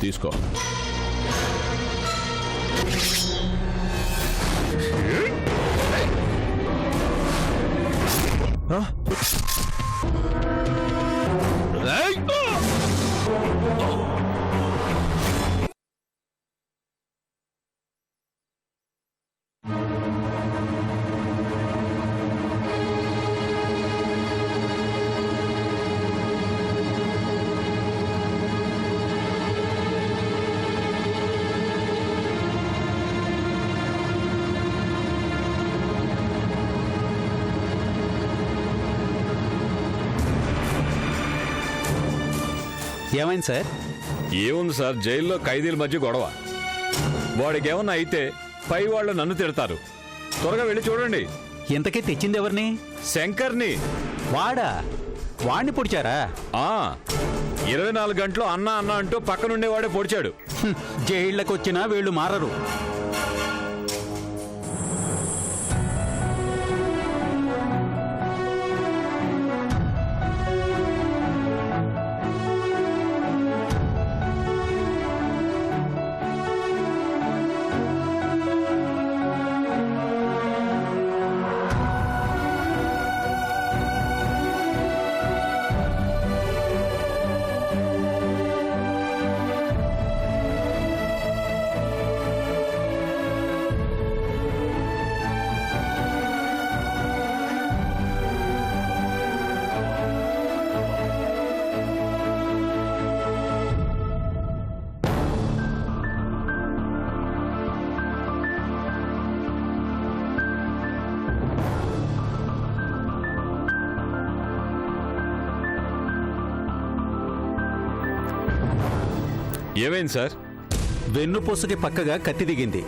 తీసుకో. ఏమైంది సార్? ఏముంది సార్, జైల్లో ఖైదీల మధ్య గొడవ. వాడికి ఏమన్నా అయితే పై వాళ్ళు నన్ను తిడతారు. త్వరగా వెళ్ళి చూడండి. ఇంతకీ తెచ్చింది ఎవరిని? శంకర్ని. వాడిని పొడిచారా? 24 గంటలు అన్నా అన్నా అంటూ పక్కనుండేవాడే పొడిచాడు. జైళ్ళకి వచ్చినా వీళ్ళు మారరు. ఏమైంది సార్? వెన్నుపూసకి పక్కగా కత్తి దిగింది.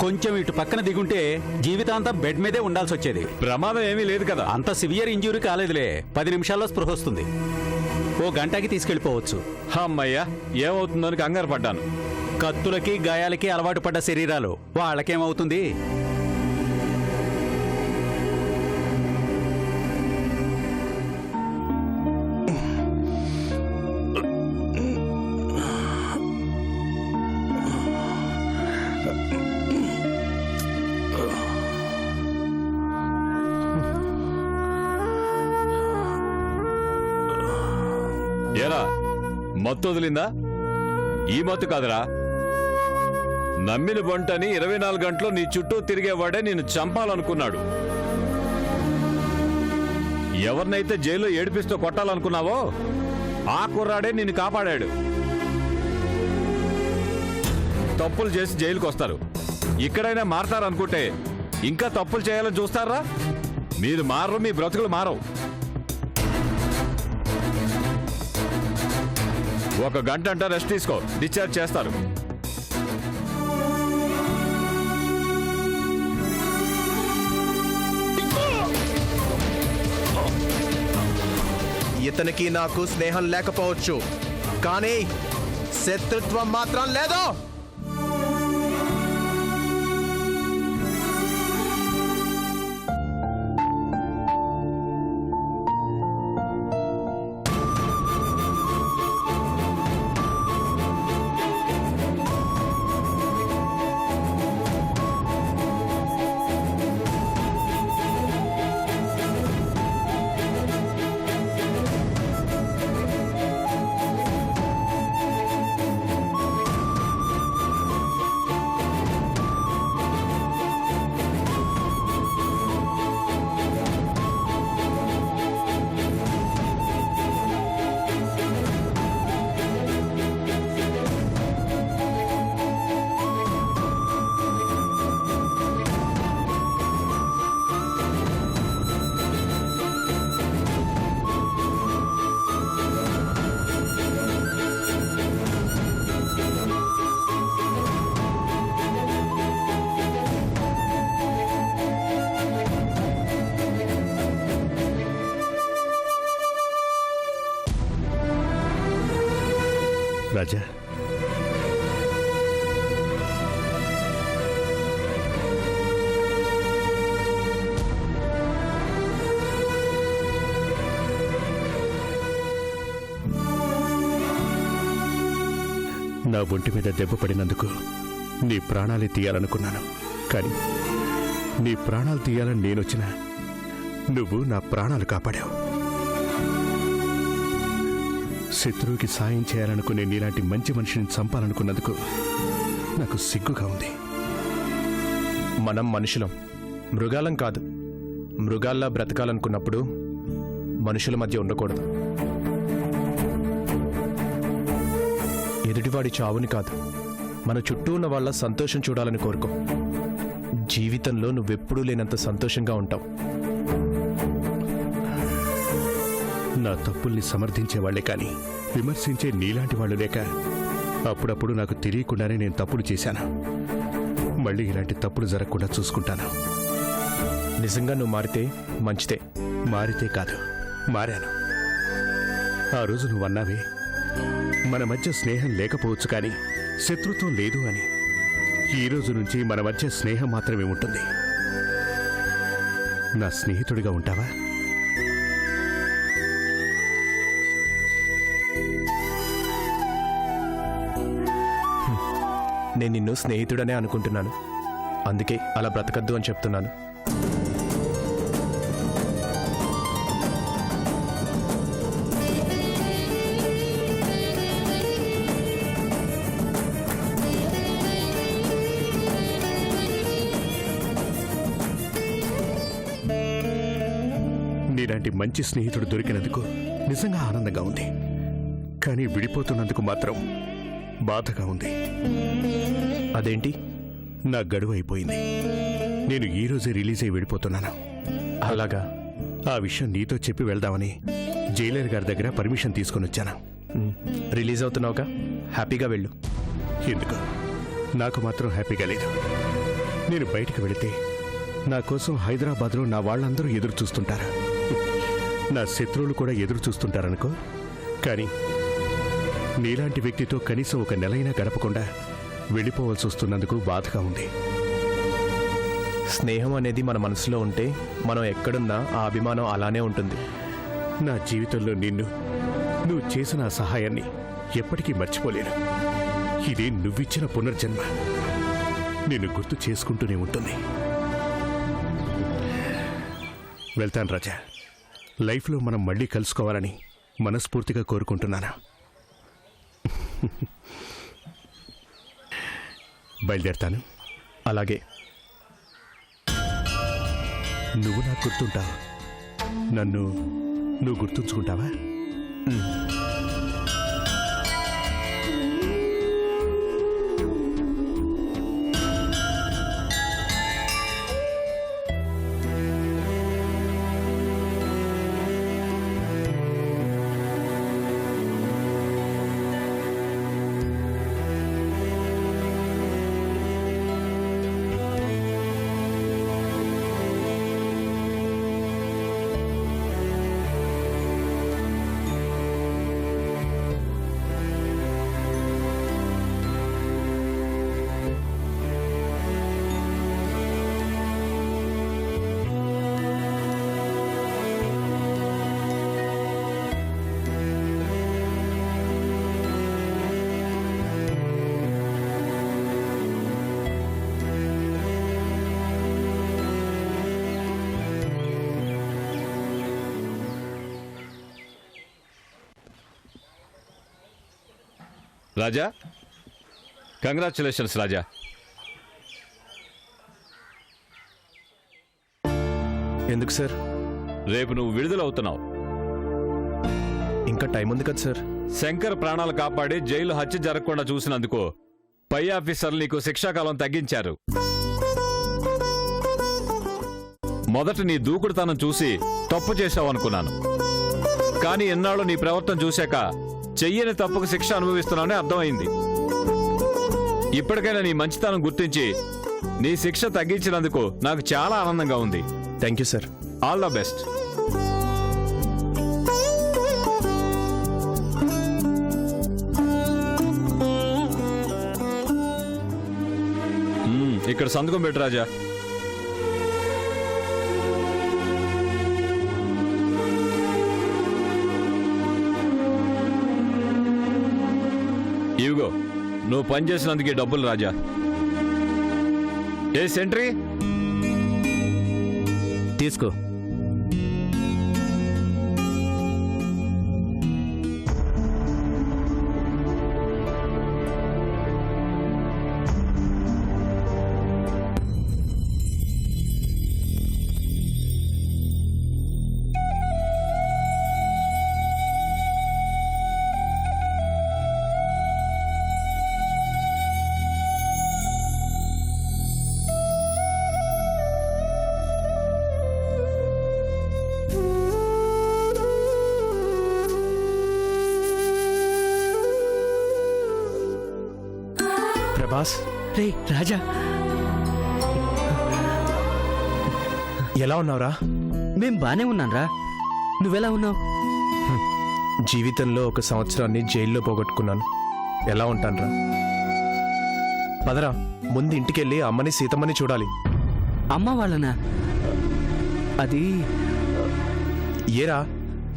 కొంచెం ఇటు పక్కన దిగుంటే జీవితాంతం బెడ్ మీదే ఉండాల్సి వచ్చేది. ప్రమాదం ఏమీ లేదు కదా? అంత సివియర్ ఇంజ్యూరీ కాలేదులే. 10 నిమిషాల్లో స్పృహ వస్తుంది. ఓ గంటకి తీసుకెళ్లిపోవచ్చు. అమ్మయ్యా, ఏమవుతుందని కంగారు పడ్డాను. కత్తులకి గాయాలకి అలవాటు పడ్డ శరీరాలు వాళ్ళకేమవుతుంది? ఏరా, మత్తు వదిలిందా? ఈ మత్తు కాదురా, నమ్మిన బంటని 24 గంటలు నీ చుట్టూ తిరిగేవాడే నిన్ను చంపాలనుకున్నాడు. ఎవరినైతే జైల్లో ఏడిపిస్తూ కొట్టాలనుకున్నావో ఆ కుర్రాడే నిన్ను కాపాడాడు. తప్పులు చేసి జైలుకు వస్తారు. ఇక్కడైనా మారతారనుకుంటే ఇంకా తప్పులు చేయాలని చూస్తారా? మీరు మారరు, మీ బ్రతుకులు మారవు. 1 గంట అంట రెస్ట్ తీసుకో, డిశ్చార్జ్ చేస్తారు. ఇతనికి నాకు స్నేహం లేకపోవచ్చు, కానీ శత్రుత్వం మాత్రం లేదు. రాజా, నా ఒంటి మీద దెబ్బ పడినందుకు నీ ప్రాణాలే తీయాలనుకున్నాను. కానీ నీ ప్రాణాలు తీయాలని నేనొచ్చినా నువ్వు నా ప్రాణాలు కాపాడావు. శత్రువుకి సాయం చేయాలనుకునే నీలాంటి మంచి మనిషిని చంపాలనుకున్నందుకు నాకు సిగ్గుగా ఉంది. మనం మనుషులం, మృగాలం కాదు. మృగాల్లా బ్రతకాలనుకున్నప్పుడు మనుషుల మధ్య ఉండకూడదు. ఎదుటివాడి చావుని కాదు, మన చుట్టూ ఉన్న వాళ్ళ సంతోషం చూడాలని కోరుకో. జీవితంలో నువ్వెప్పుడూ లేనంత సంతోషంగా ఉంటావు. నా తప్పుల్ని సమర్థించేవాళ్లే కానీ విమర్శించే నీలాంటి వాళ్ళు లేక అప్పుడప్పుడు నాకు తెలియకుండానే నేను తప్పులు చేశాను. మళ్ళీ ఇలాంటి తప్పులు జరగకుండా చూసుకుంటాను. నిజంగా నువ్వు మారితే మంచిదే. మారితే కాదు, మారాను. ఆ రోజు నువ్వు అన్నావే, మన మధ్య స్నేహం లేకపోవచ్చు కానీ శత్రుత్వం లేదు అని. ఈ రోజు నుంచి మన మధ్య స్నేహం మాత్రమే ఉంటుంది. నా స్నేహితుడిగా ఉంటావా? నేను నిన్ను స్నేహితుడనే అనుకుంటున్నాను. అందుకే అలా బ్రతకద్దు అని చెప్తున్నాను. నీలాంటి మంచి స్నేహితుడు దొరికినందుకు నిజంగా ఆనందంగా ఉంది. కానీ విడిపోతున్నందుకు మాత్రం బాధగా ఉంది. అదేంటి? నా గడువు అయిపోయింది. నేను ఈ రోజే రిలీజ్ అయి వెళ్ళిపోతున్నాను. అలాగా? ఆ విషయం నీతో చెప్పి వెళ్దామని జైలర్ గారి దగ్గర పర్మిషన్ తీసుకొని వచ్చాను. రిలీజ్ అవుతున్నావుగా, హ్యాపీగా వెళ్ళు. ఎందుకు? నాకు మాత్రం హ్యాపీగా లేదు. నేను బయటికి వెళితే నా కోసం హైదరాబాద్లో నా వాళ్ళందరూ ఎదురు చూస్తుంటారు. నా శత్రువులు కూడా ఎదురు చూస్తుంటారనుకో. కానీ నీలాంటి వ్యక్తితో కనీసం ఒక నెలైనా గడపకుండా వెళ్ళిపోవాల్సి వస్తున్నందుకు బాధగా ఉంది. స్నేహం అనేది మన మనసులో ఉంటే మనం ఎక్కడున్నా ఆ అభిమానం అలానే ఉంటుంది. నా జీవితంలో నువ్వు చేసిన ఆ సహాయాన్ని ఎప్పటికీ మర్చిపోలేను. ఇదే నువ్విచ్చిన పునర్జన్మ. నిన్ను గుర్తు చేసుకుంటూనే ఉంటుంది. వెళ్తాను రాజా. లైఫ్లో మనం మళ్ళీ కలుసుకోవాలని మనస్ఫూర్తిగా కోరుకుంటున్నాను. బయలుదేరతాను. అలాగే. నువ్వు నాకు గుర్తుంటావు. నన్ను నువ్వు గుర్తుంచుకుంటావా? రాజా, కంగ్రాచులేషన్స్ రాజా. ఎందుకు సార్? రేపు నువ్వు విడుదలవుతున్నావు. ఇంకా టైం ఉంది కదా సార్. శంకర్ ప్రాణాలు కాపాడి జైలు హత్య జరగకుండా చూసినందుకు పై ఆఫీసర్లు నీకు శిక్షాకాలం తగ్గించారు. మొదట నీ దూకుడుతనం చూసి తప్పు చేశావనుకున్నాను. కానీ ఎన్నాళ్ళు నీ ప్రవర్తన చూశాక చెయ్యని తప్పుకు శిక్ష అనుభవిస్తున్నానని అర్థమైంది. ఇప్పటికైనా నీ మంచితనం గుర్తించి నీ శిక్ష తగ్గించినందుకు నాకు చాలా ఆనందంగా ఉంది. Thank you sir. All the best. ఇక్కడ సంతకం పెట్టు రాజా. ఇవిగో నువ్వు పనిచేసినందుకు ఈ డబ్బులు రాజా. ఏ సెంట్రీ తీసుకో. ప్రభాస్, రే రాజా, ఎలా ఉన్నావురా? మేం బానే ఉన్నాన్రా. నువ్వెలా ఉన్నావు? జీవితంలో 1 సంవత్సరాన్ని జైల్లో పోగొట్టుకున్నాను. ఎలా ఉంటానురా? పదరా, ముందు ఇంటికెళ్ళి అమ్మని సీతమ్మని చూడాలి. అమ్మ వాళ్ళనా? అది ఏరా?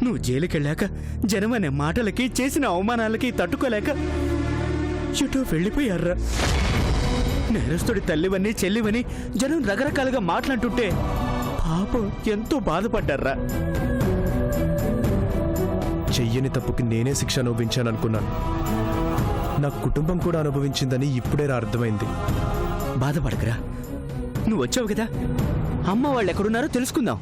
నువ్వు జైలుకెళ్ళాక జనం అనే మాటలకి చేసిన అవమానాలకి తట్టుకోలేక చుట్టూ వెళ్ళిపోయారా. నేరస్తుడి తల్లివని చెల్లివని జనం రకరకాలుగా మాట్లాడుతుంటే పాపం ఎంతో బాధపడ్డారా. చెయ్యని తప్పుకి నేనే శిక్ష అనుభవించాననుకున్నాను. నా కుటుంబం కూడా అనుభవించిందని ఇప్పుడే అర్థమైంది. బాధపడకరా, నువ్వు వచ్చావు కదా, అమ్మ వాళ్ళు ఎక్కడున్నారో తెలుసుకుందాం.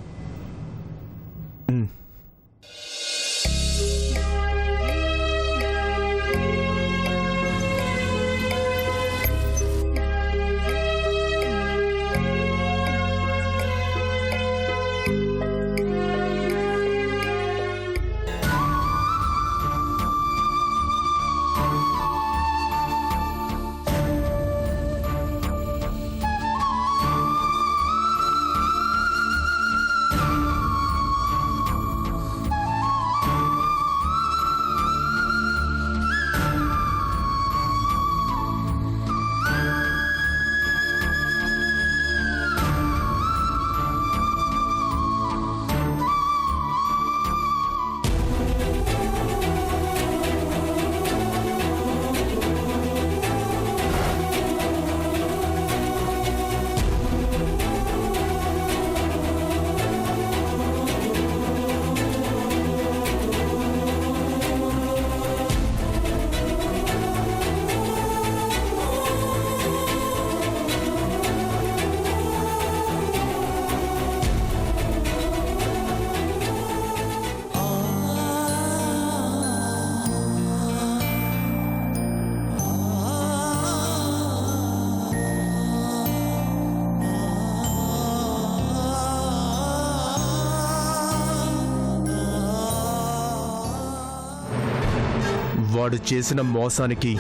వాడు చేసిన మోసానికి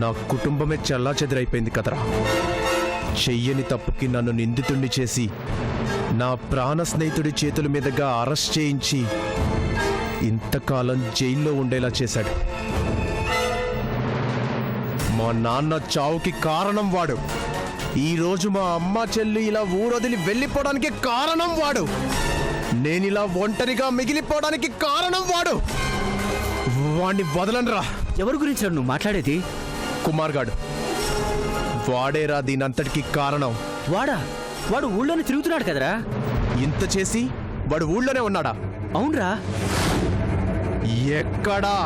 నా కుటుంబమే చెల్లాచెదరైపోయింది కదరా. చెయ్యని తప్పుకి నన్ను నిందితుణ్ణి చేసి నా ప్రాణ స్నేహితుడి చేతుల మీదుగా అరెస్ట్ చేయించి ఇంతకాలం జైల్లో ఉండేలా చేశాడు. మా నాన్న చావుకి కారణం వాడు. ఈరోజు మా అమ్మ చెల్లి ఇలా ఊరొదిలి వెళ్ళిపోవడానికి కారణం వాడు. నేనిలా ఒంటరిగా మిగిలిపోవడానికి కారణం వాడు. వాణ్ణి వదలనరా. ఎవరి గురించి నువ్వు మాట్లాడేది? కుమార్ గాడు వాడేరా దీనంతటికి కారణం. వాడు ఊళ్ళోనే తిరుగుతున్నాడు కదరా. ఇంత చేసి వాడు ఊళ్ళోనే ఉన్నాడా? అవునరా. ఎక్కడా?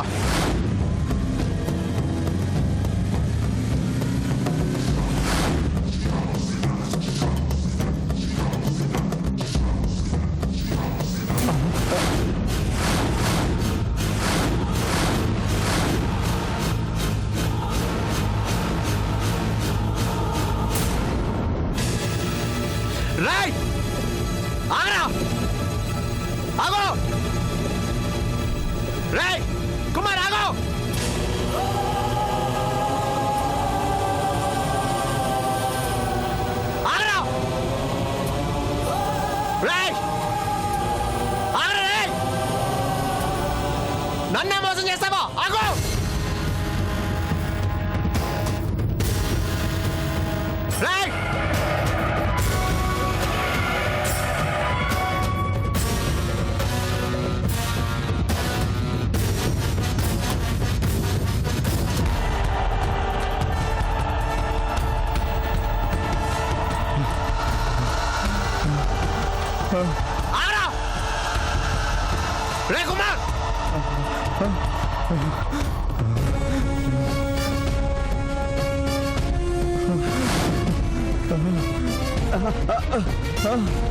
రాయ్, ఆగరా, ఆగో. రాయ్ కుమార్, ఆగో. ఆగరా. రాయ్, ఆగరా. రాయ్, నన్నే మోసం చేస్తావా? ఆగో. రాయ్,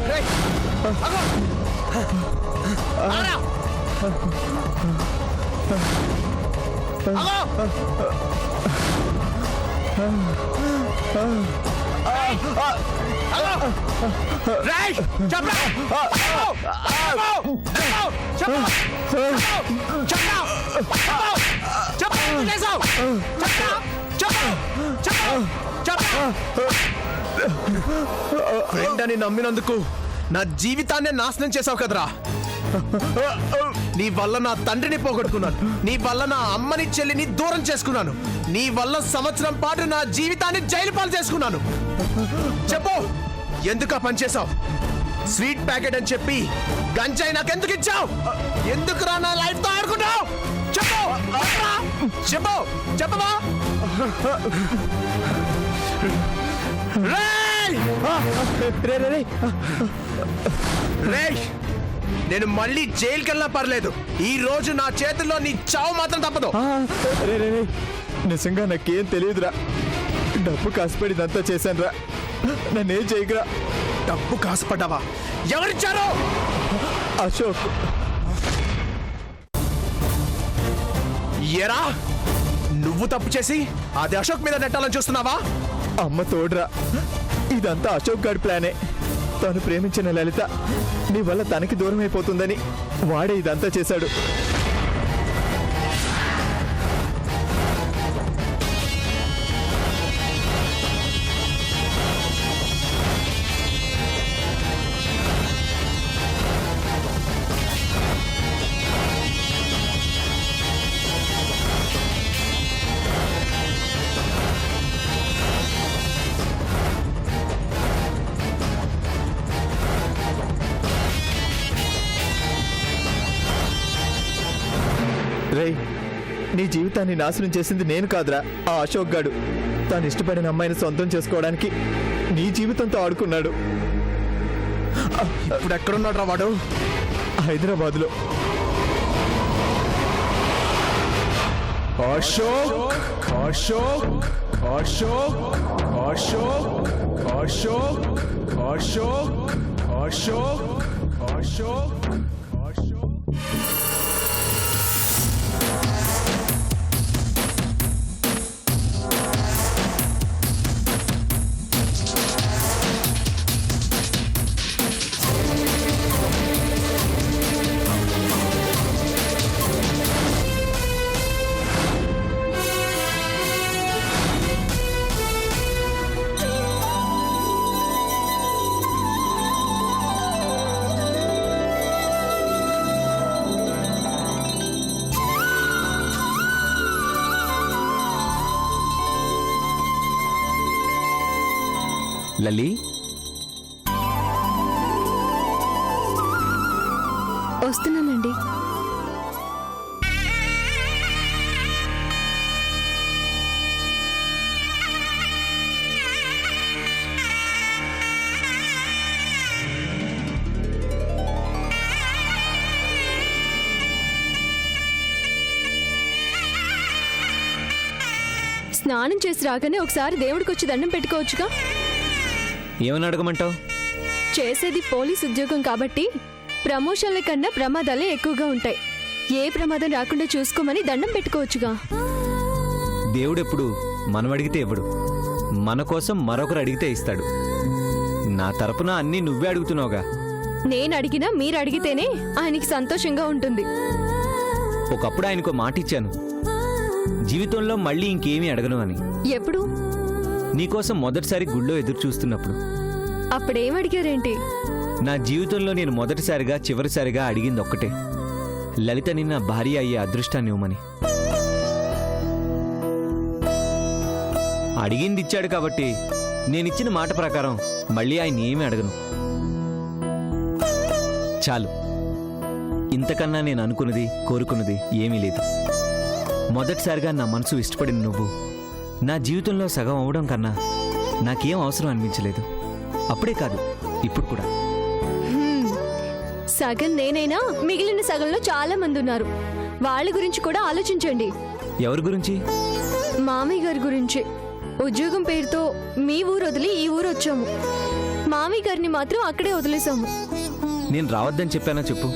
రేయ్, ఆగు. ఆగరా. ఆగు. ఆగు. రేయ్, చెప్పరా. ఫ్రెండ్ అని నమ్మినందుకు నా జీవితాన్ని నాశనం చేసావు కదరా. నీ వల్ల నా తండ్రిని పోగొట్టుకున్నాను, నీ వల్ల నా అమ్మని చెల్లిని దూరం చేసుకున్నాను, నీ వల్ల సంవత్సరం పాటు నా జీవితాన్ని జైలు పాలు చేసుకున్నాను. చెప్పు, ఎందుకు ఆ పని చేసావు? స్వీట్ ప్యాకెట్ అని చెప్పి గంజాయి నాకెందుకు ఇచ్చావు? ఎందుకురా నా లైఫ్ తో ఆడుకున్నావు? చెప్పు, చెప్పు, చెప్పవా? రేయ్, నేను మళ్ళీ జైలుకి వెళ్ళినా పర్లేదు, ఈ రోజు నా చేతుల్లో నీ చావు మాత్రం తప్పదు. నిజంగా నాకేం తెలియదురా. డబ్బు కాసిపడి ఇదంతా చేశాను రా. నన్నేం చేయకురా. డబ్బు కాసుపడ్డావా? ఎవరిచ్చారు? అశోక్. ఏరా, నువ్వు తప్పు చేసి అది అశోక్ మీద నెట్టాలని చూస్తున్నావా? అమ్మ తోడ్రా. ఇదంతా అశోక్ గాడి ప్లానే. తను ప్రేమించిన లలిత నీ వల్ల తనకి దూరం అయిపోతుందని వాడే ఇదంతా చేశాడు. రేయ్, నీ జీవితాన్ని నాశనం చేసింది నేను కాదురా, ఆ అశోక్ గాడు. తాను ఇష్టపడిన అమ్మాయిని సొంతం చేసుకోవడానికి నీ జీవితంతో ఆడుకున్నాడు. ఇప్పుడు ఎక్కడున్నాడు రా వాడు? హైదరాబాద్లో. అశోక్, అశోక్, అశోక్, అశోక్, అశోక్, అశోక్, అశోక్, అశోక్, అశోక్. లలి, వస్తున్నానండి. స్నానం చేసి రాగానే ఒకసారి దేవుడికి వచ్చి దండం పెట్టుకోవచ్చుగా. ఏమని అడగమంటావు? చేసేది పోలీస్ ఉద్యోగం కాబట్టి ప్రమోషన్ల కన్నా ప్రమాదాలే ఎక్కువగా ఉంటాయి. ఏ ప్రమాదం రాకుండా చూసుకోమని దండం పెట్టుకోవచ్చుగా. దేవుడెప్పుడు మనం అడిగితే ఇవ్వడు, మన కోసం మరొకరు అడిగితే ఇస్తాడు. నా తరపున అన్నీ నువ్వే అడుగుతున్నావుగా. నేను అడిగినా మీరు అడిగితేనే ఆయనకి సంతోషంగా ఉంటుంది. ఒకప్పుడు ఆయనకు మాట ఇచ్చాను, జీవితంలో మళ్ళీ ఇంకేమీ అడగను అని. ఎప్పుడు? నీకోసం మొదటిసారి గుళ్ళో ఎదురు చూస్తున్నప్పుడు. అప్పుడేం అడిగారేంటి? నా జీవితంలో నేను మొదటిసారిగా చివరిసారిగా అడిగింది ఒక్కటే, లలిత నిన్న భార్య అయ్యే అదృష్టాన్ని ఇవ్వమని. అడిగింది ఇచ్చాడు కాబట్టి నేనిచ్చిన మాట ప్రకారం మళ్ళీ ఆయన ఏమీ అడగను. చాలు, ఇంతకన్నా నేను అనుకున్నది కోరుకున్నది ఏమీ లేదు. మొదటిసారిగా నా మనసు ఇష్టపడిన నువ్వు నా జీవితంలో సగం అవడం కన్నా నాకేం అవసరం అనిపించలేదు. అప్పుడే కాదు, ఇప్పుడు కూడా. సగం నేనైనా మిగిలిన సగంలో చాలా మంది ఉన్నారు. వాళ్ళ గురించి కూడా ఆలోచించండి. ఎవరి గురించి? మామయ్య గారి గురించి. ఉద్యోగం పేరుతో మీ ఊరు వదిలి ఈ ఊరు వచ్చాము. మామయ్య గారిని మాత్రం అక్కడే వదిలేసాము. నేను రావద్దని చెప్పానా చెప్పు?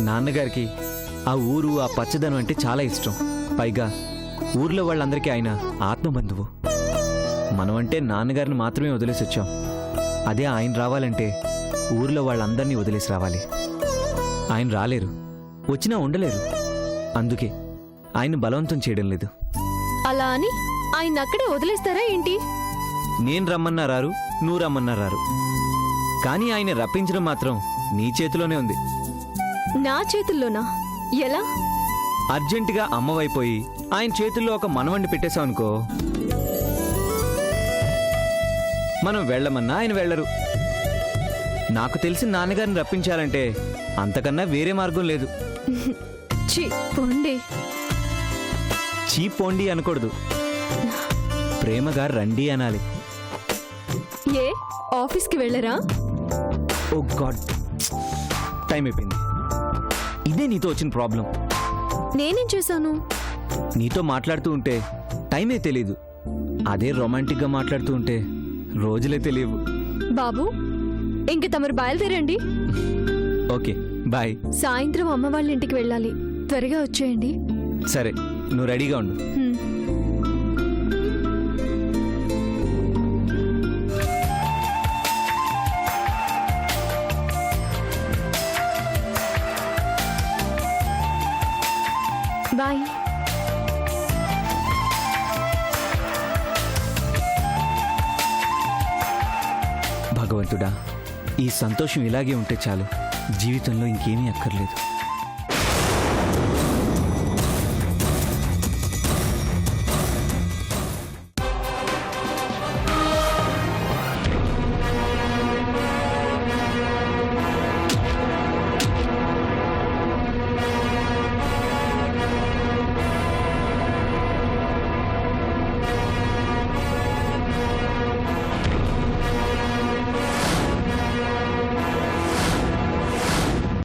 నాన్నగారికి ఆ ఊరు, ఆ పచ్చదనం అంటే చాలా ఇష్టం. పైగా ఊర్లో వాళ్ళందరికీ ఆయన ఆత్మబంధువు. మనమంటే నాన్నగారిని మాత్రమే వదిలేసి వచ్చాం. అదే ఆయన రావాలంటే ఊర్లో వాళ్ళందరినీ వదిలేసి రావాలి. ఆయన రాలేరు, వచ్చినా ఉండలేరు. అందుకే ఆయన బలవంతం చేయడం లేదు. అలా అని ఆయన అక్కడే వదిలేస్తారా ఏంటి? నేను రమ్మన్నా రారు, నువ్వు రమ్మన్నా రారు. కానీ ఆయన రప్పించడం మాత్రం నీ చేతిలోనే ఉంది. నా చేతుల్లోనా? ఎలా? అర్జెంటుగా అమ్మవైపోయి ఆయన చేతుల్లో ఒక మనవణ్ణి పెట్టేశాం అనుకో, మనం వెళ్ళమన్నా ఆయన వెళ్ళరు. నాకు తెలిసి నాన్నగారిని రప్పించాలంటే అంతకన్నా వేరే మార్గం లేదు. ఛీ, పోండి. చీపోండి అనకూడదు, ప్రేమగా రండి అనాలి. ఏ ఆఫీస్కి వెళ్ళరా? ఓ గాడ్, టైం అయిపోయింది. ఇదే నీతో వచ్చిన ప్రాబ్లం. నేనేం చేశాను? నీతో మాట్లాడుతూ ఉంటే టైమే తెలీదు. అదే రొమాంటిక్గా మాట్లాడుతూ ఉంటే రోజులే తెలియవు. బాబు, ఇంక తమరు బయలుదేరండి. Okay, bye. సాయంత్రం అమ్మ వాళ్ళ ఇంటికి వెళ్ళాలి. త్వరగా వచ్చేయండి. సరే, నువ్వు రెడీగా ఉండు. హ్మ్. బాయ్. భగవంతుడా, ఈ సంతోషం ఇలాగే ఉంటే చాలు. జీవితంలో ఇంకేమీ అక్కర్లేదు.